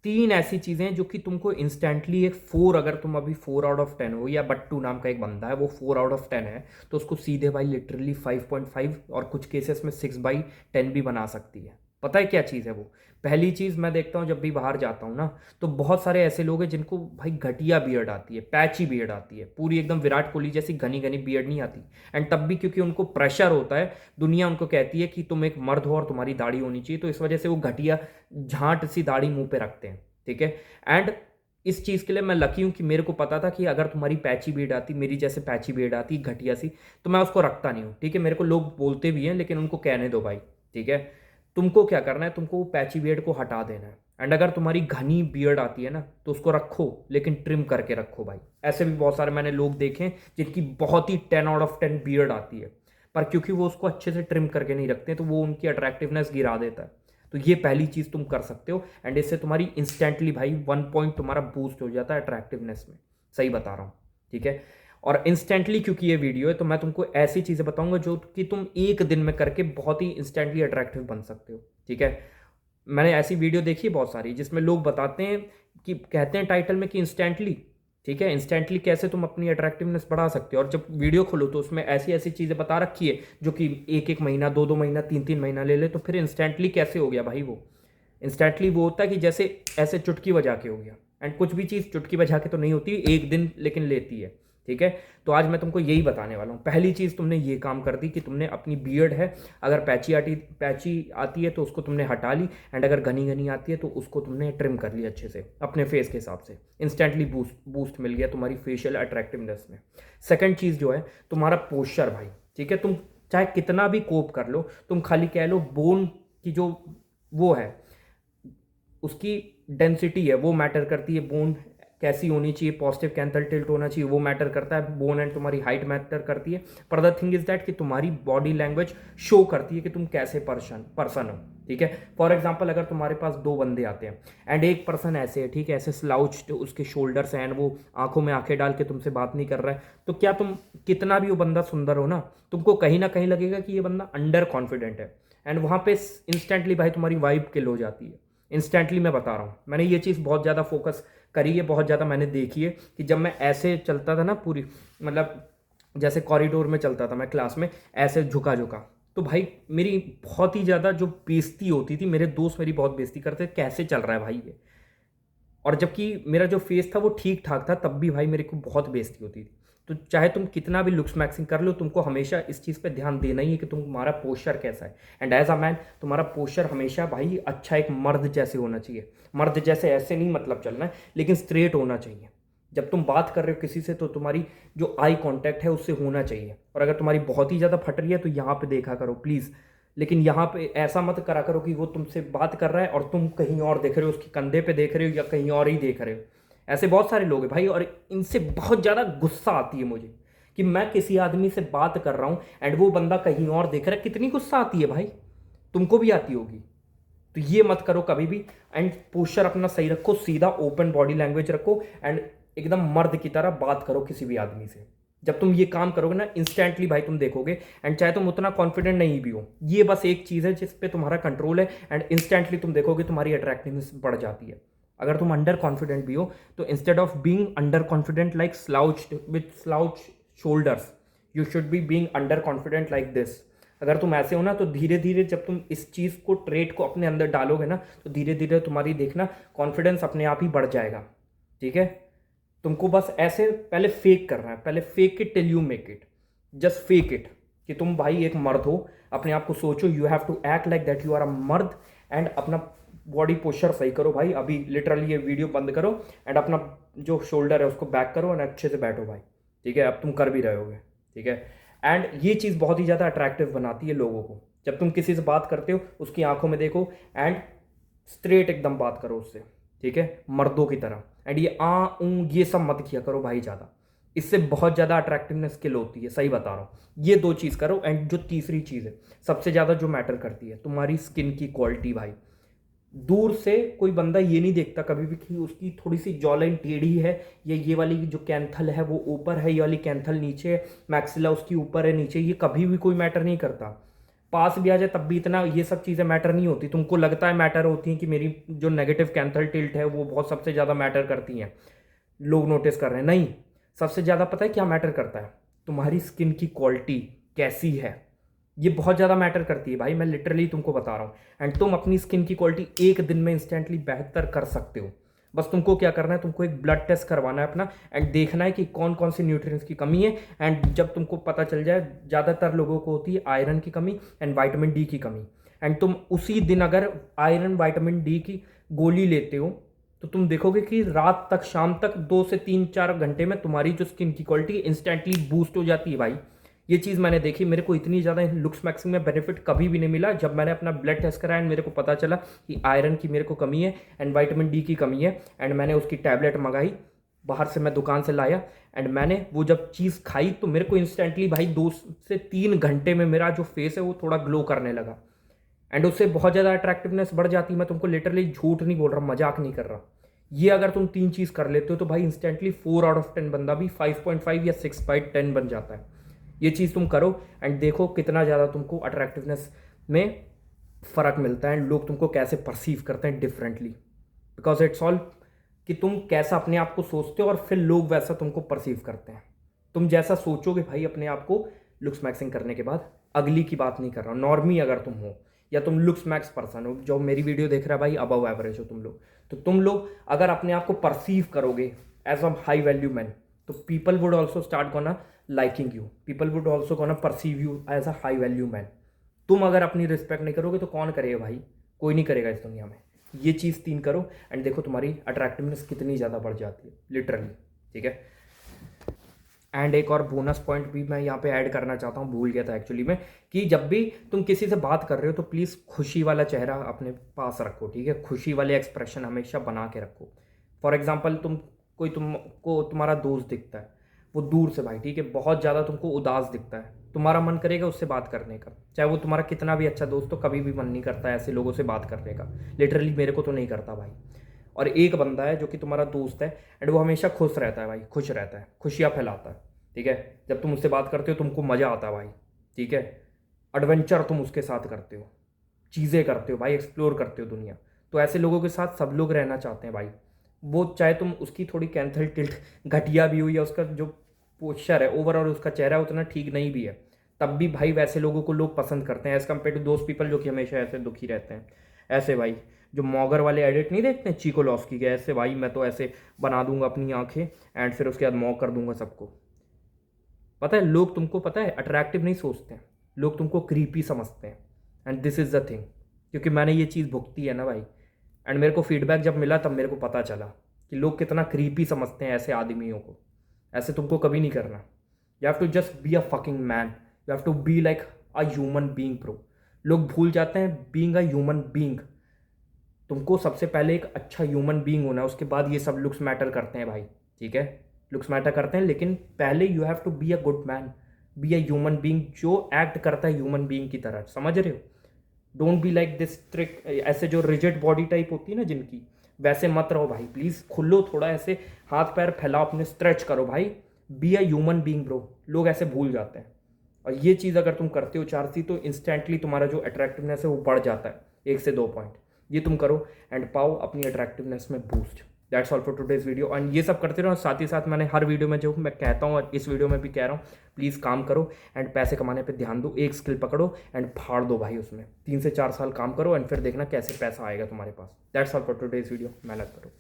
3 ऐसी चीज़ें हैं जो कि तुमको इंस्टेंटली एक 4, अगर तुम अभी 4 आउट ऑफ 10 हो, या बट्टू नाम का एक बंदा है वो 4 आउट ऑफ 10 है, तो उसको सीधे भाई लिटरली 5.5 और कुछ केसेस में 6/10 भी बना सकती है। पता है क्या चीज़ है वो? पहली चीज़ मैं देखता हूँ जब भी बाहर जाता हूँ ना, तो बहुत सारे ऐसे लोग हैं जिनको भाई घटिया बियर्ड आती है, पैची बियर्ड आती है, पूरी एकदम विराट कोहली जैसी घनी घनी बियर्ड नहीं आती। एंड तब भी क्योंकि उनको प्रेशर होता है, दुनिया उनको कहती है कि तुम एक मर्द हो और तुम्हारी दाढ़ी होनी चाहिए, तो इस वजह से वो घटिया झांट सी दाढ़ी मुंह पे रखते हैं। ठीक है। एंड इस चीज़ के लिए मैं लकी हूँ कि मेरे को पता था कि अगर तुम्हारी पैची बियर्ड आती, मेरी जैसे पैची बियर्ड आती घटिया सी, तो मैं उसको रखता नहीं हूँ। ठीक है। मेरे को लोग बोलते भी हैं, लेकिन उनको कहने दो भाई। ठीक है। तुमको क्या करना है, तुमको वो पैची बियर्ड को हटा देना है। एंड अगर तुम्हारी घनी बियर्ड आती है ना, तो उसको रखो, लेकिन ट्रिम करके रखो भाई। ऐसे भी बहुत सारे मैंने लोग देखे हैं जिनकी बहुत ही 10 आउट ऑफ 10 बियर्ड आती है, पर क्योंकि वो उसको अच्छे से ट्रिम करके नहीं रखते, तो वो उनकी अट्रैक्टिवनेस गिरा देता है। तो ये पहली चीज़ तुम कर सकते हो, एंड इससे तुम्हारी इंस्टेंटली भाई 1 पॉइंट तुम्हारा बूस्ट हो जाता है अट्रैक्टिवनेस में। सही बता रहा हूँ। ठीक है। और इंस्टेंटली क्योंकि ये वीडियो है, तो मैं तुमको ऐसी चीज़ें बताऊंगा जो कि तुम एक दिन में करके बहुत ही इंस्टेंटली अट्रैक्टिव बन सकते हो। ठीक है। मैंने ऐसी वीडियो देखी है बहुत सारी, जिसमें लोग बताते हैं कि कहते हैं टाइटल में कि इंस्टेंटली। ठीक है। इंस्टेंटली कैसे तुम अपनी अट्रैक्टिवनेस बढ़ा सकते हो, और जब वीडियो खोलो तो उसमें ऐसी ऐसी चीज़ें बता रखी है जो कि 1-1 महीना, 2-2 महीना, 3-3 महीना ले ले, तो फिर इंस्टेंटली कैसे हो गया भाई वो? इंस्टेंटली वो होता है कि जैसे ऐसे चुटकी बजा के हो गया। एंड कुछ भी चीज़ चुटकी बजा के तो नहीं होती, एक दिन लेकिन लेती है। ठीक है। तो आज मैं तुमको यही बताने वाला हूँ। पहली चीज़ तुमने ये काम कर दी कि तुमने अपनी बियर्ड है, अगर पैची आती है तो उसको तुमने हटा ली, एंड अगर घनी घनी आती है तो उसको तुमने ट्रिम कर लिया अच्छे से अपने फेस के हिसाब से। इंस्टेंटली बूस्ट मिल गया तुम्हारी फेशियल अट्रैक्टिवनेस में। सेकंड चीज़ जो है तुम्हारा पोस्चर भाई। ठीक है। तुम चाहे कितना भी कोप कर लो, तुम खाली कह लो बोन की जो वो है, उसकी डेंसिटी है वो मैटर करती है। बोन कैसी होनी चाहिए, पॉजिटिव कैंथल टिल्ट होना चाहिए, वो मैटर करता है। बोन एंड तुम्हारी हाइट मैटर करती है। पर द थिंग इज दैट कि तुम्हारी बॉडी लैंग्वेज शो करती है कि तुम कैसे पर्सन हो। ठीक है। फॉर एग्जाम्पल, अगर तुम्हारे पास 2 बंदे आते हैं एंड एक पर्सन ऐसे है, ठीक है, ऐसे स्लाउच्ड उसके शोल्डर्स हैं, एंड वो आंखों में आंखें डाल के तुमसे बात नहीं कर रहा है, तो क्या तुम कितना भी वो बंदा सुंदर हो ना, तुमको कहीं ना कहीं लगेगा कि ये बंदा अंडर कॉन्फिडेंट है। एंड वहां पे इंस्टेंटली भाई तुम्हारी वाइब किल हो जाती है। इंस्टेंटली मैं बता रहा हूँ, मैंने ये चीज़ बहुत ज़्यादा फोकस करी है, बहुत ज़्यादा मैंने देखी है कि जब मैं ऐसे चलता था ना, पूरी मतलब जैसे कॉरिडोर में चलता था मैं क्लास में, ऐसे झुका झुका, तो भाई मेरी बहुत ही ज़्यादा जो बेइज्जती होती थी, मेरे दोस्त मेरी बहुत बेइज्जती करते थे, कैसे चल रहा है भाई ये। और जबकि मेरा जो फेस था वो ठीक ठाक था, तब भी भाई मेरे को बहुत बेइज्जती होती थी। तो चाहे तुम कितना भी लुक्स मैक्सिंग कर लो, तुमको हमेशा इस चीज़ पे ध्यान देना ही है कि तुम्हारा पोस्चर कैसा है। एंड एज अ मैन तुम्हारा पोस्चर हमेशा भाई अच्छा एक मर्द जैसे होना चाहिए। मर्द जैसे ऐसे नहीं मतलब चलना है, लेकिन स्ट्रेट होना चाहिए। जब तुम बात कर रहे हो किसी से, तो तुम्हारी जो आई कांटेक्ट है उससे होना चाहिए। और अगर तुम्हारी बहुत ही ज़्यादा फट रही है तो यहाँ पे देखा करो प्लीज़। लेकिन यहाँ पे ऐसा मत करा करो कि वो तुमसे बात कर रहा है और तुम कहीं और देख रहे हो, उसके कंधे पे देख रहे हो या कहीं और ही देख रहे हो। ऐसे बहुत सारे लोग हैं भाई, और इनसे बहुत ज़्यादा गुस्सा आती है मुझे कि मैं किसी आदमी से बात कर रहा हूँ एंड वो बंदा कहीं और देख रहा है। कितनी गुस्सा आती है भाई, तुमको भी आती होगी। तो ये मत करो कभी भी। एंड पोस्चर अपना सही रखो, सीधा ओपन बॉडी लैंग्वेज रखो, एंड एकदम मर्द की तरह बात करो किसी भी आदमी से। जब तुम ये काम करोगे ना, इंस्टेंटली भाई तुम देखोगे, एंड चाहे तुम उतना कॉन्फिडेंट नहीं भी हो, ये बस एक चीज़ है जिस पे तुम्हारा कंट्रोल है, एंड इंस्टेंटली तुम देखोगे तुम्हारी अट्रैक्टिवनेस बढ़ जाती है। अगर तुम अंडर कॉन्फिडेंट भी हो, तो instead of being under confident like slouched with slouch shoulders, you should be being under confident like this. अगर तुम ऐसे हो ना, तो धीरे धीरे जब तुम इस चीज़ को, ट्रेट को अपने अंदर डालोगे ना, तो धीरे धीरे तुम्हारी देखना कॉन्फिडेंस अपने आप ही बढ़ जाएगा। ठीक है। तुमको बस ऐसे पहले फेक करना है, पहले fake it till you make it. Just fake it कि तुम भाई एक मर्द हो। अपने आप को सोचो, you have to act like that you are a मर्द, एंड अपना बॉडी पोस्चर सही करो भाई। अभी लिटरली ये वीडियो बंद करो, एंड अपना जो शोल्डर है उसको बैक करो, एंड अच्छे से बैठो भाई। ठीक है। अब तुम कर भी रहे होगे। ठीक है। एंड ये चीज़ बहुत ही ज़्यादा अट्रैक्टिव बनाती है लोगों को। जब तुम किसी से बात करते हो, उसकी आंखों में देखो, एंड स्ट्रेट एकदम बात करो उससे। ठीक है। मर्दों की तरह। एंड ये ये सब मत किया करो भाई ज़्यादा, इससे बहुत ज़्यादा अट्रैक्टिवनेस किल होती है। सही बता रहा हूँ। ये 2 चीज़ करो। एंड जो तीसरी चीज़ है सबसे ज़्यादा जो मैटर करती है, तुम्हारी स्किन की क्वालिटी भाई। दूर से कोई बंदा ये नहीं देखता कभी भी कि उसकी थोड़ी सी जॉ लाइन टेढ़ी है, ये वाली जो कैंथल है वो ऊपर है, ये वाली कैंथल नीचे है, मैक्सिला उसकी ऊपर है नीचे, ये कभी भी कोई मैटर नहीं करता। पास भी आ जाए तब भी इतना ये सब चीज़ें मैटर नहीं होती। तुमको लगता है मैटर होती हैं कि मेरी जो नेगेटिव कैंथल टिल्ट है वो बहुत सबसे ज़्यादा मैटर करती हैं, लोग नोटिस कर रहे हैं। नहीं, सबसे ज़्यादा पता है क्या मैटर करता है? तुम्हारी स्किन की क्वालिटी कैसी है, ये बहुत ज़्यादा मैटर करती है भाई, मैं लिटरली तुमको बता रहा हूँ। एंड तुम अपनी स्किन की क्वालिटी एक दिन में इंस्टेंटली बेहतर कर सकते हो। बस तुमको क्या करना है, तुमको एक ब्लड टेस्ट करवाना है अपना, एंड देखना है कि कौन कौन से न्यूट्रिएंट्स की कमी है। एंड जब तुमको पता चल जाए, ज़्यादातर लोगों को होती है आयरन की कमी एंड विटामिन डी की कमी, एंड तुम उसी दिन अगर आयरन विटामिन डी की गोली लेते हो तो तुम देखोगे कि रात तक, शाम तक 2 से 3-4 घंटे में तुम्हारी जो स्किन की क्वालिटी इंस्टेंटली बूस्ट हो जाती है भाई। ये चीज़ मैंने देखी, मेरे को इतनी ज़्यादा लुक्स मैक्सिंग में बेनिफिट कभी भी नहीं मिला। जब मैंने अपना ब्लड टेस्ट कराया एंड मेरे को पता चला कि आयरन की मेरे को कमी है एंड विटामिन डी की कमी है, एंड मैंने उसकी टैबलेट मंगाई, बाहर से मैं दुकान से लाया, एंड मैंने वो जब चीज़ खाई तो मेरे को इंस्टेंटली भाई 2 से 3 घंटे में मेरा जो फेस है वो थोड़ा ग्लो करने लगा। एंड उससे बहुत ज़्यादा अट्रैक्टिवनेस बढ़ जाती है। मैं तुमको लिटरली झूठ नहीं बोल रहा, मजाक नहीं कर रहा। ये अगर तुम 3 चीज़ कर लेते हो तो भाई इंस्टेंटली 4/10 बंदा भी 5.5 या 6/10 बन जाता है। ये चीज़ तुम करो एंड देखो कितना ज़्यादा तुमको अट्रैक्टिवनेस में फ़र्क मिलता है, एंड लोग तुमको कैसे परसीव करते हैं डिफरेंटली, बिकॉज इट्स ऑल कि तुम कैसा अपने आप को सोचते हो और फिर लोग वैसा तुमको परसीव करते हैं। तुम जैसा सोचोगे भाई अपने आप को लुक्स मैक्सिंग करने के बाद, अगली की बात नहीं कर रहा हूँ, नॉर्मी अगर तुम हो या तुम लुक्स मैक्स पर्सन हो, जो मेरी वीडियो देख रहा है भाई अबव एवरेज हो तुम लोग, तो तुम लोग अगर अपने आप को परसीव करोगे as a high value man, तो people would also start gonna liking you, people would also gonna perceive you as a high value man. तुम अगर अपनी रिस्पेक्ट नहीं करोगे तो कौन करेगा भाई? कोई नहीं करेगा इस दुनिया में। ये चीज़ 3 करो एंड देखो तुम्हारी अट्रैक्टिवनेस कितनी ज़्यादा बढ़ जाती है लिटरली, ठीक है। एंड एक और बोनस पॉइंट भी मैं यहाँ पे ऐड करना चाहता हूँ, भूल गया था एक्चुअली में, कि जब भी तुम किसी से बात कर रहे हो तो प्लीज़ खुशी वाला चेहरा अपने पास रखो, ठीक है। खुशी वाले एक्सप्रेशन हमेशा बना के रखो। फॉर एग्जाम्पल तुमको तुम्हारा दोस्त दिखता है, वो दूर से भाई, ठीक है, बहुत ज़्यादा तुमको उदास दिखता है, तुम्हारा मन करेगा उससे बात करने का, चाहे वो तुम्हारा कितना भी अच्छा दोस्त हो, कभी भी मन नहीं करता ऐसे लोगों से बात करने का। लिटरली मेरे को तो नहीं करता भाई। और एक बंदा है जो कि तुम्हारा दोस्त है एंड वो हमेशा खुश रहता है भाई, खुश रहता है, खुशियाँ फैलाता है, ठीक है। जब तुम उससे बात करते हो तुमको मज़ा आता है भाई, ठीक है। एडवेंचर तुम उसके साथ करते हो, चीज़ें करते हो भाई, एक्सप्लोर करते हो दुनिया। तो ऐसे लोगों के साथ सब लोग रहना चाहते हैं भाई। वो चाहे तुम उसकी थोड़ी कैंथल टिल्ट घटिया भी हो या उसका जो पोस्चर है ओवरऑल उसका चेहरा उतना ठीक नहीं भी है, तब भी भाई वैसे लोगों को लोग पसंद करते हैं as compare to those people जो कि हमेशा ऐसे दुखी रहते हैं। ऐसे भाई जो मॉगर वाले एडिट नहीं देखते हैं चीकोलॉस्की के, ऐसे भाई मैं तो ऐसे बना दूंगा अपनी आंखें एंड फिर उसके बाद मॉग कर दूंगा सबको। पता है लोग तुमको, पता है, अट्रैक्टिव नहीं सोचते हैं, लोग तुमको क्रीपी समझते हैं। And this is the thing, क्योंकि मैंने ये चीज़ भुगती है ना भाई। एंड मेरे को फीडबैक जब मिला तब मेरे को पता चला कि लोग कितना क्रीपी समझते हैं ऐसे आदमियों को। ऐसे तुमको कभी नहीं करना। You have to just be a fucking man, you have to be like a human being bro. लोग भूल जाते हैं बींग अ ह्यूमन बींग। तुमको सबसे पहले एक अच्छा ह्यूमन बींग होना है, उसके बाद ये सब लुक्स मैटर करते हैं भाई, ठीक है। लुक्स मैटर करते हैं लेकिन पहले you have to be a good man, be a human being जो एक्ट करता है ह्यूमन बींग की तरह, समझ रहे हो। Don't be like this trick, ऐसे जो रिजिड बॉडी टाइप होती है ना जिनकी, वैसे मत रहो भाई प्लीज़। खुलो थोड़ा, ऐसे हाथ पैर फैलाओ अपने, स्ट्रेच करो भाई। B a human being bro. लोग ऐसे भूल जाते हैं। और ये चीज़ अगर तुम करते हो 4 सी, तो इंस्टेंटली तुम्हारा जो अट्रैक्टिवनेस है वो बढ़ जाता है 1 से 2 पॉइंट। ये तुम करो एंड पाओ अपनी अट्रैक्टिवनेस में boost. That's all for today's video. And ये सब करते रहो, साथ ही साथ मैंने हर वीडियो में जो मैं कहता हूँ और इस वीडियो में भी कह रहा हूँ, प्लीज़ काम करो एंड पैसे कमाने पे ध्यान दो। एक स्किल पकड़ो एंड फाड़ दो भाई उसमें, 3 से 4 साल काम करो एंड फिर देखना कैसे पैसा आएगा तुम्हारे पास। That's all for today's video. मेहनत करो।